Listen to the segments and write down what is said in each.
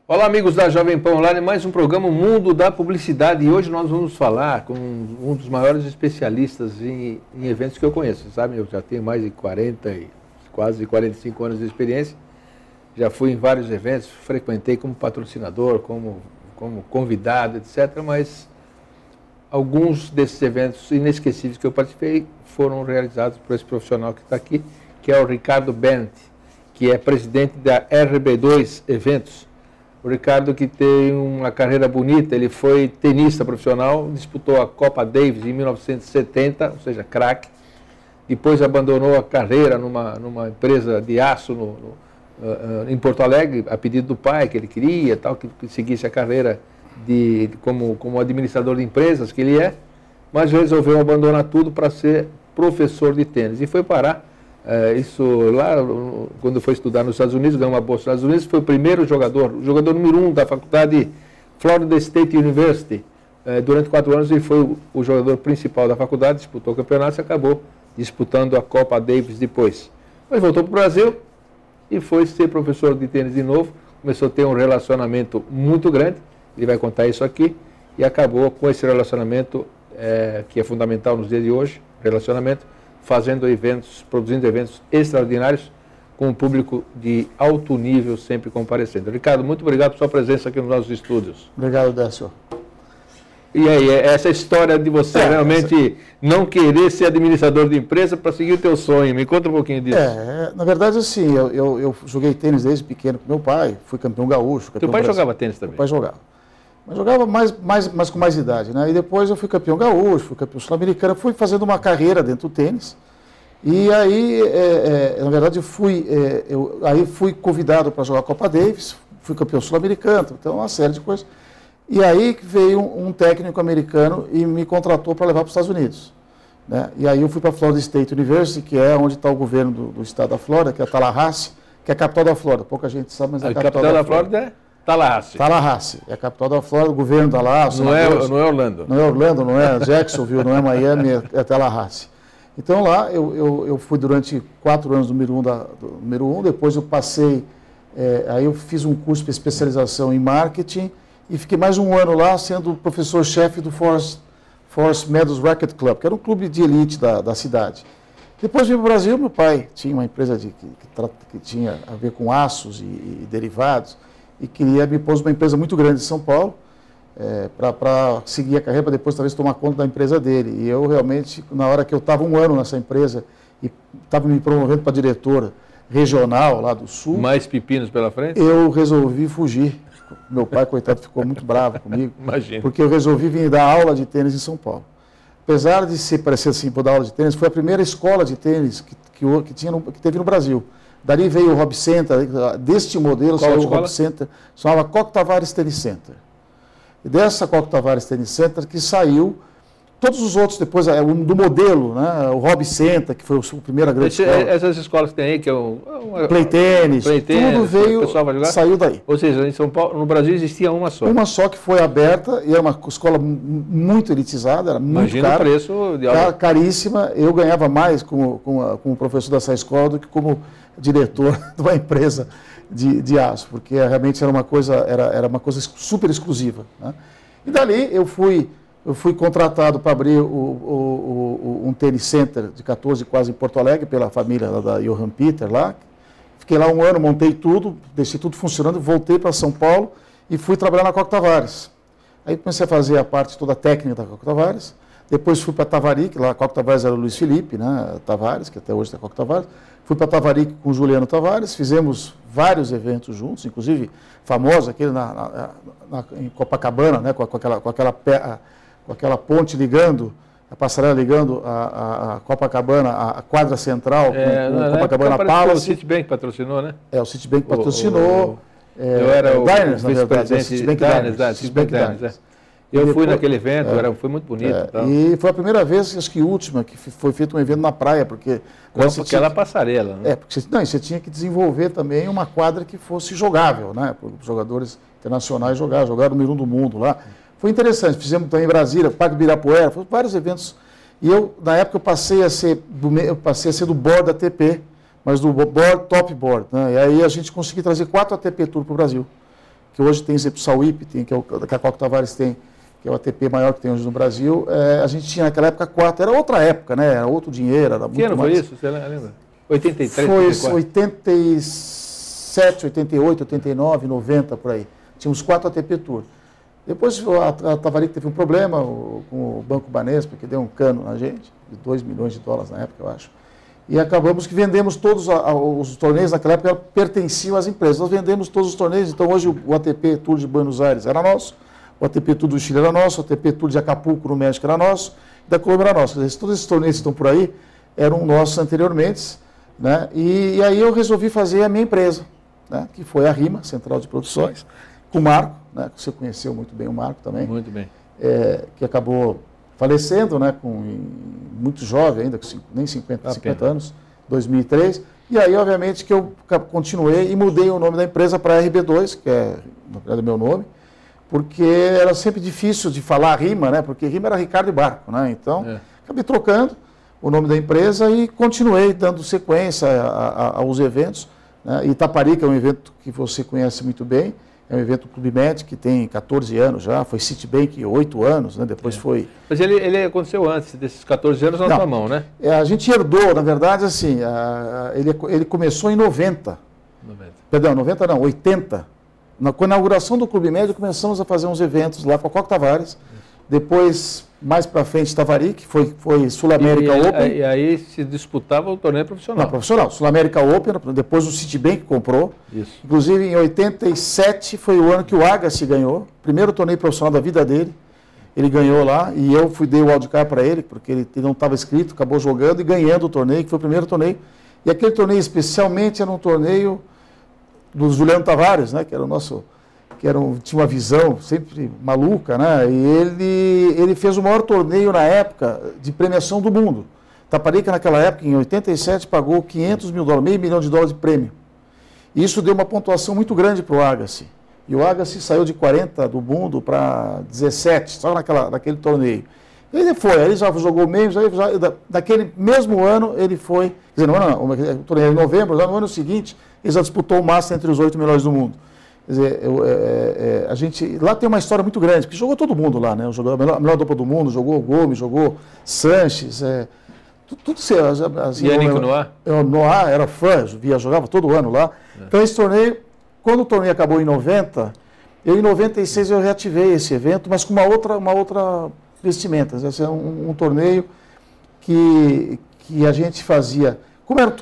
Olá, amigos da Jovem Pan Online, mais um programa Mundo da Publicidade. E hoje nós vamos falar com um dos maiores especialistas em eventos que eu conheço. Você sabe, eu já tenho mais de 40 e quase 45 anos de experiência. Já fui em vários eventos, frequentei como patrocinador, como convidado, etc. Mas alguns desses eventos inesquecíveis que eu participei foram realizados por esse profissional que está aqui, que é o Ricardo Bennett, que é presidente da RB2 Eventos. O Ricardo, que tem uma carreira bonita, ele foi tenista profissional, disputou a Copa Davis em 1970, ou seja, craque. Depois abandonou a carreira numa empresa de aço em Porto Alegre, a pedido do pai, que ele queria, tal, que seguisse a carreira como administrador de empresas, que ele é, mas resolveu abandonar tudo para ser professor de tênis. E foi parar. Isso lá, quando foi estudar nos Estados Unidos, ganhou uma bolsa nos Estados Unidos, foi o primeiro jogador, o jogador número 1 da faculdade Florida State University. Durante 4 anos ele foi o jogador principal da faculdade, disputou o campeonato e acabou disputando a Copa Davis depois. Mas voltou para o Brasil e foi ser professor de tênis de novo, começou a ter um relacionamento muito grande, ele vai contar isso aqui, e acabou com esse relacionamento que é fundamental nos dias de hoje, relacionamento, fazendo eventos, produzindo eventos extraordinários com um público de alto nível sempre comparecendo. Ricardo, muito obrigado por sua presença aqui nos nossos estúdios. Obrigado, Décio. E aí, essa história de você realmente não querer ser administrador de empresa para seguir o teu sonho, me conta um pouquinho disso. Na verdade, assim, eu joguei tênis desde pequeno com meu pai, fui campeão gaúcho. Teu pai jogava tênis também? Meu pai jogava. Mas jogava mas com mais idade, né? E depois eu fui campeão gaúcho, fui campeão sul-americano, fui fazendo uma carreira dentro do tênis. E aí, na verdade, aí fui convidado para jogar a Copa Davis, fui campeão sul-americano, então uma série de coisas. E aí veio um técnico americano e me contratou para levar para os Estados Unidos, né? E aí eu fui para a Florida State University, que é onde está o governo do estado da Flórida, que é Tallahassee, que é a capital da Flórida. Pouca gente sabe, mas é a capital da Flórida. É Tallahassee. Tallahassee, é a capital da Flórida, o governo está lá. Não é Orlando. Não é Orlando, não é Jacksonville, não é Miami, é Tallahassee. Então lá eu fui durante 4 anos número 1, depois eu passei, aí eu fiz um curso de especialização em marketing e fiquei mais um ano lá sendo professor-chefe do Forest Meadows Racquet Club, que era um clube de elite da cidade. Depois vim para o Brasil, meu pai tinha uma empresa que tinha a ver com aços e derivados, e me pôs uma empresa muito grande em São Paulo, para seguir a carreira, para depois talvez tomar conta da empresa dele. E eu realmente, na hora que eu estava 1 ano nessa empresa e estava me promovendo para diretor regional lá do Sul... Mais pepinos pela frente? Eu resolvi fugir. Meu pai, coitado, ficou muito bravo comigo. Imagina. Porque eu resolvi vir dar aula de tênis em São Paulo. Apesar de parecer assim, por dar aula de tênis, foi a primeira escola de tênis que teve no Brasil. Dali veio o Hobby Center, deste modelo saiu o Hobby Center, chamava Coque Tavares Tennis Center. E dessa Coque Tavares Tennis Center que saiu, todos os outros depois, do modelo, né, o Hobby Center, que foi a primeira grande escola. Essas escolas que tem aí, que é Play Tennis, tudo veio, saiu daí. Ou seja, em São Paulo, no Brasil existia uma só. Uma só que foi aberta, e era uma escola muito elitizada, era muito Imagina cara. O preço de aula. Caríssima, eu ganhava mais como professor dessa escola do que como diretor de uma empresa de aço, porque realmente era uma coisa super exclusiva, né? E dali eu fui contratado para abrir um tênis center de 14 quase em Porto Alegre, pela família da Johan Peter lá. Fiquei lá 1 ano, montei tudo, deixei tudo funcionando, voltei para São Paulo e fui trabalhar na Coque Tavares. Aí comecei a fazer a parte toda técnica da Coque Tavares. Depois fui para Tavaric, lá a Coque Tavares era o Luiz Felipe, né, Tavares, que até hoje é a Coque Tavares. Fui para Tavaric com o Juliano Tavares, fizemos vários eventos juntos, inclusive famoso aquele em Copacabana, né, com aquela ponte ligando, a passarela ligando a Copacabana, a quadra central, com Copacabana Palace. O Citibank patrocinou, né? O Citibank patrocinou. Eu era o Diners, na verdade. Citibank Diners. Eu fui naquele evento, foi muito bonito. E foi a primeira vez, acho que última, que foi feito um evento na praia, porque... Com aquela passarela, né? Porque você tinha que desenvolver também uma quadra que fosse jogável, né? Para os jogadores internacionais jogar o número 1 do mundo lá. Foi interessante, fizemos também em Brasília, Parque Ibirapuera, foram vários eventos. E na época, eu passei a ser do board da ATP, mas do board, top board, né? E aí a gente conseguiu trazer 4 ATP Tour para o Brasil. que hoje tem exemplo o Sauípe, que é o que a Coca Tavares tem, que é o ATP maior que tem hoje no Brasil, a gente tinha naquela época 4, era outra época, né? Era outro dinheiro, era muito mais. Que ano foi isso? Você lembra? 83, foi 84. 87, 88, 89, 90, por aí. Tínhamos 4 ATP Tour. Depois a Tavaric teve um problema com o Banco Banespa, que deu um cano na gente, de 2 milhões de dólares na época, eu acho. E acabamos que vendemos todos os torneios, naquela época pertenciam às empresas. Nós vendemos todos os torneios, então hoje o ATP Tour de Buenos Aires era nosso, o ATP Tour do Chile era nosso, o ATP Tour de Acapulco no México era nosso, e da Colômbia era nosso. Quer dizer, todos esses torneios que estão por aí eram nossos anteriormente, né? E aí eu resolvi fazer a minha empresa, né? Que foi a RIMA, Central de Produções, com o Marco, né? Que você conheceu muito bem o Marco também. Muito bem. Que acabou falecendo, né? Muito jovem ainda, nem 50 anos, 2003. E aí, obviamente, que eu continuei e mudei o nome da empresa para RB2, que é o meu nome, porque era sempre difícil de falar RIMA, né? Porque RIMA era Ricardo e Barco, né? Então, acabei trocando o nome da empresa e continuei dando sequência aos eventos, né? Itaparica é um evento que você conhece muito bem, é um evento Clube Med que tem 14 anos já, foi Citibank 8 anos, né? Depois foi... Mas ele aconteceu antes desses 14 anos na sua mão, né? A gente herdou, na verdade, assim, ele começou em 90. Perdão, 90 não, 80. Com a inauguração do Clube Med, começamos a fazer uns eventos lá com a Coca Tavares. Depois, mais para frente, Tavaric, foi Sul-América Open. E aí se disputava o torneio profissional. Não, profissional. Sul-América Open, depois o Citibank comprou. Isso. Inclusive, em 87 foi o ano que o Agassi ganhou. Primeiro torneio profissional da vida dele. Ele ganhou lá e eu dei o wildcard para ele, porque ele não estava inscrito, acabou jogando e ganhando o torneio, que foi o primeiro torneio. E aquele torneio especialmente era um torneio do Juliano Tavares, né, que era o nosso... tinha uma visão sempre maluca, né? E ele fez o maior torneio na época de premiação do mundo. Taparica, naquela época, em 87, pagou 500 mil dólares, $500 mil de prêmio. E isso deu uma pontuação muito grande para o Agassi. E o Agassi saiu de 40 do mundo para 17, só naquele torneio. Ele já jogou menos, naquele mesmo ano ele foi, quer dizer, o torneio em novembro, já no ano seguinte, ele já disputou o Master entre os 8 melhores do mundo. Quer dizer, a gente, lá tem uma história muito grande, porque jogou todo mundo lá, né? Jogou a melhor dupla do mundo, jogou o Gomes, jogou Sanches, tudo assim. E Yannick Noah? Noah era fã, jogava todo ano lá. Então esse torneio, quando o torneio acabou em 90, em 96 eu reativei esse evento, mas com uma outra vestimenta. Esse é um torneio que a gente fazia...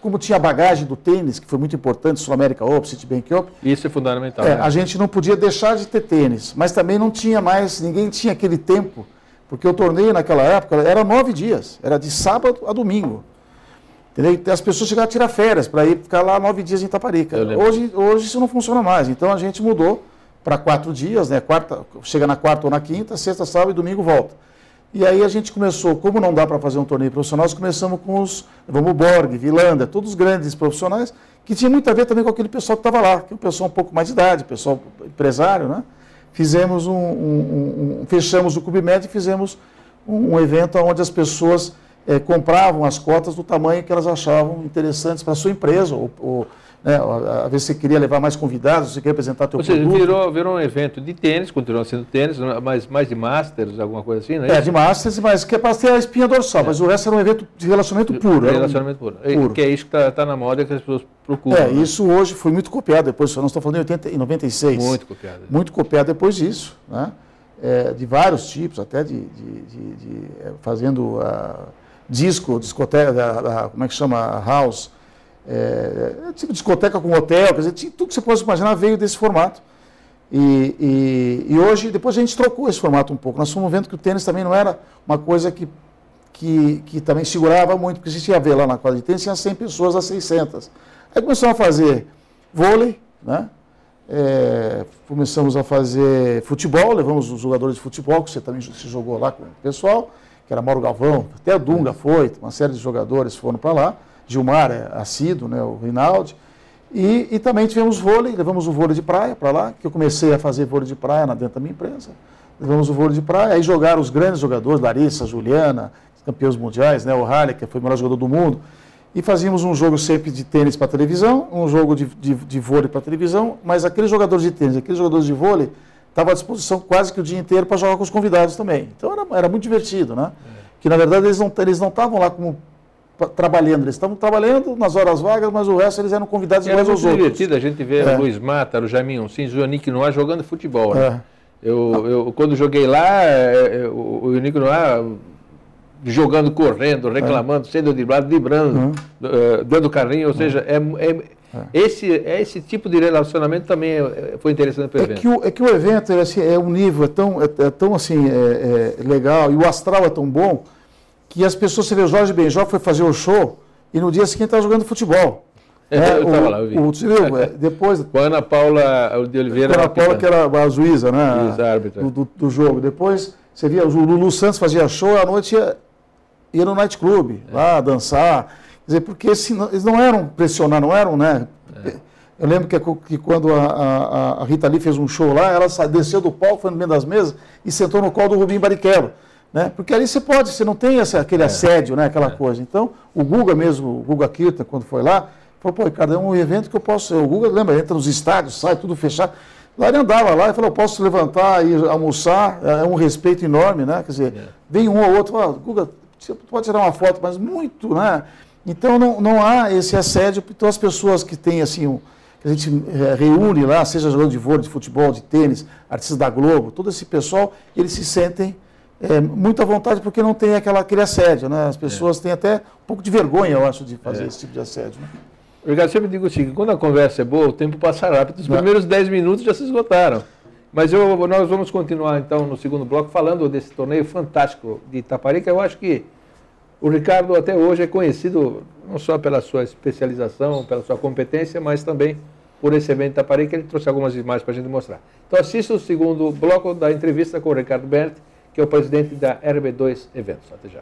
Como tinha a bagagem do tênis, que foi muito importante, Sul-América Open, Citibank Open. Isso é fundamental. Né? A gente não podia deixar de ter tênis, mas também não tinha mais, ninguém tinha aquele tempo, porque o torneio naquela época era 9 dias, era de sábado a domingo. Entendeu? E as pessoas chegavam a tirar férias para ir ficar lá 9 dias em Itaparica. Hoje isso não funciona mais, então a gente mudou para 4 dias, né? Chega na quarta ou na quinta, sexta, sábado e domingo volta. E aí a gente começou, como não dá para fazer um torneio profissional, nós começamos com o Borg, Vilander, todos os grandes profissionais, que tinha muito a ver também com aquele pessoal que estava lá, que é um pessoal um pouco mais de idade, pessoal empresário, né? Fizemos fechamos o Clube Med e fizemos um evento onde as pessoas compravam as cotas do tamanho que elas achavam interessantes para a sua empresa, né, às vezes você queria levar mais convidados, você queria apresentar teu produto. Virou um evento de tênis, continua sendo tênis, mas mais de Masters, alguma coisa assim, né? De Masters, mas que é para ter a espinha dorsal, mas o resto era um evento de relacionamento puro. Relacionamento puro. Que é isso que está na moda, que as pessoas procuram. Né? Isso hoje foi muito copiado depois, nós estamos falando em 96. Muito copiado. Muito copiado depois disso, né? De vários tipos, até fazendo discoteca, como é que chama, house, tipo discoteca com hotel, quer dizer, tudo que você possa imaginar veio desse formato. E hoje, depois a gente trocou esse formato um pouco. Nós fomos vendo que o tênis também não era uma coisa que também segurava muito, porque a gente ia ver lá na quadra de tênis, tinha 100 pessoas a 600. Aí começamos a fazer vôlei, né? Começamos a fazer futebol, levamos os jogadores de futebol, que você também se jogou lá com o pessoal, que era Mauro Galvão, até a Dunga foi, uma série de jogadores foram para lá. Gilmar assíduo, né, o Rinaldi, e também tivemos vôlei, levamos o vôlei de praia para lá, que eu comecei a fazer vôlei de praia dentro da minha empresa, levamos o vôlei de praia, aí jogaram os grandes jogadores, Larissa, Juliana, campeões mundiais, né, o Halle, que foi o melhor jogador do mundo, e fazíamos um jogo sempre de tênis para televisão, um jogo de vôlei para televisão, mas aqueles jogadores de tênis, aqueles jogadores de vôlei, estavam à disposição quase que o dia inteiro para jogar com os convidados também. Então era muito divertido, né? Que na verdade eles não estavam lá como trabalhando, eles estavam trabalhando nas horas vagas, mas o resto eles eram convidados iguais aos outros. Era muito divertido a gente ver o Luiz Mata, o Jaiminho Sims, o Yannick Noah jogando futebol, né? Eu quando joguei lá, o Yannick Noah jogando, correndo, reclamando, sendo driblado, driblando, dando carrinho, ou seja, esse tipo de relacionamento também foi interessante para o evento. É que o evento é um nível tão assim, legal, e o astral é tão bom, que as pessoas, você vê, o Jorge Benjó foi fazer o show, e no dia seguinte estava jogando futebol. Eu estava lá, eu vi. Depois, com a Ana Paula de Oliveira. Ana Paula, que era a juíza, né? Árbitra. Do jogo. Depois, você via, o Lulu Santos fazia show, à noite ia no nightclub, lá dançar. Quer dizer, porque eles não eram pressionar, não eram, né? Eu lembro que quando a Rita Lee fez um show lá, ela desceu do palco, foi no meio das mesas e sentou no colo do Rubinho Barrichello. Né? Porque ali você não tem aquele assédio, né? Aquela coisa. Então, o Guga mesmo, o Guga Kirtan, quando foi lá, falou, pô, Ricardo, é um evento que eu posso... O Guga, lembra, entra nos estádios, sai tudo fechado. Lá ele andava lá e falou, eu posso levantar e almoçar, é um respeito enorme, né? Quer dizer, vem um ou outro, fala, Guga, você pode tirar uma foto, mas muito, né? Então não há esse assédio. Então as pessoas que têm assim, que a gente reúne lá, seja jogando de vôlei, de futebol, de tênis, artistas da Globo, todo esse pessoal, eles se sentem muito à vontade porque não tem aquele assédio, né? As pessoas têm até um pouco de vergonha, eu acho, de fazer esse tipo de assédio, né? Ricardo, eu sempre digo o seguinte, quando a conversa é boa, o tempo passa rápido. Os primeiros 10 minutos já se esgotaram. Mas nós vamos continuar, então, no segundo bloco, falando desse torneio fantástico de Itaparica. Eu acho que o Ricardo, até hoje, é conhecido não só pela sua especialização, pela sua competência, mas também por esse evento de Itaparica. Ele trouxe algumas imagens para a gente mostrar. Então, assista o segundo bloco da entrevista com o Ricardo Berndt, que é o presidente da RB2 Eventos. Até já.